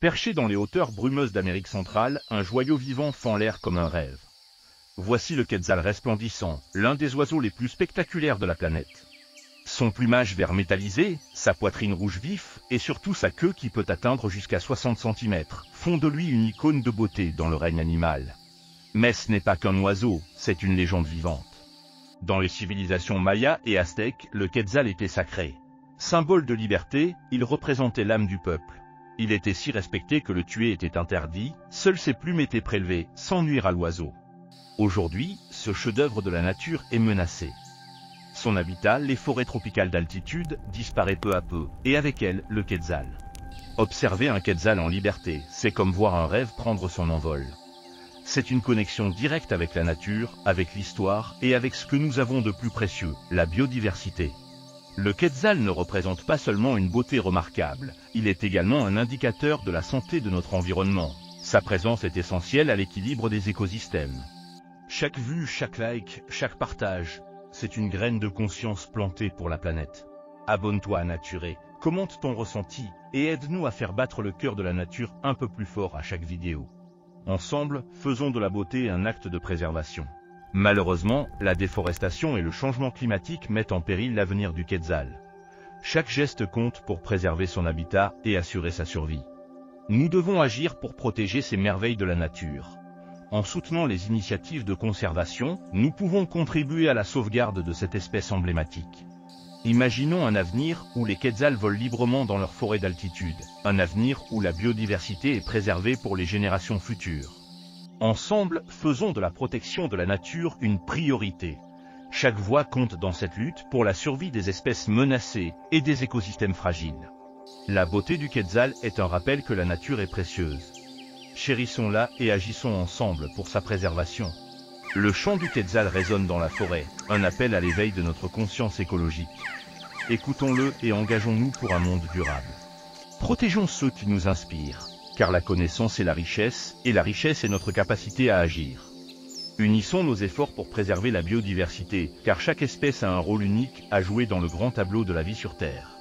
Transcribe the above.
Perché dans les hauteurs brumeuses d'Amérique centrale, un joyau vivant fend l'air comme un rêve. Voici le quetzal resplendissant, l'un des oiseaux les plus spectaculaires de la planète. Son plumage vert métallisé, sa poitrine rouge vif, et surtout sa queue qui peut atteindre jusqu'à 60 cm, font de lui une icône de beauté dans le règne animal. Mais ce n'est pas qu'un oiseau, c'est une légende vivante. Dans les civilisations mayas et aztèques, le quetzal était sacré. Symbole de liberté, il représentait l'âme du peuple. Il était si respecté que le tuer était interdit, seules ses plumes étaient prélevées, sans nuire à l'oiseau. Aujourd'hui, ce chef-d'œuvre de la nature est menacé. Son habitat, les forêts tropicales d'altitude, disparaît peu à peu, et avec elle, le quetzal. Observer un quetzal en liberté, c'est comme voir un rêve prendre son envol. C'est une connexion directe avec la nature, avec l'histoire, et avec ce que nous avons de plus précieux, la biodiversité. Le quetzal ne représente pas seulement une beauté remarquable, il est également un indicateur de la santé de notre environnement. Sa présence est essentielle à l'équilibre des écosystèmes. Chaque vue, chaque like, chaque partage, c'est une graine de conscience plantée pour la planète. Abonne-toi à Naturé, commente ton ressenti, et aide-nous à faire battre le cœur de la nature un peu plus fort à chaque vidéo. Ensemble, faisons de la beauté un acte de préservation. Malheureusement, la déforestation et le changement climatique mettent en péril l'avenir du quetzal. Chaque geste compte pour préserver son habitat et assurer sa survie. Nous devons agir pour protéger ces merveilles de la nature. En soutenant les initiatives de conservation, nous pouvons contribuer à la sauvegarde de cette espèce emblématique. Imaginons un avenir où les quetzals volent librement dans leurs forêts d'altitude, un avenir où la biodiversité est préservée pour les générations futures. Ensemble, faisons de la protection de la nature une priorité. Chaque voix compte dans cette lutte pour la survie des espèces menacées et des écosystèmes fragiles. La beauté du quetzal est un rappel que la nature est précieuse. Chérissons-la et agissons ensemble pour sa préservation. Le chant du quetzal résonne dans la forêt, un appel à l'éveil de notre conscience écologique. Écoutons-le et engageons-nous pour un monde durable. Protégeons ceux qui nous inspirent, car la connaissance est la richesse, et la richesse est notre capacité à agir. Unissons nos efforts pour préserver la biodiversité, car chaque espèce a un rôle unique à jouer dans le grand tableau de la vie sur Terre.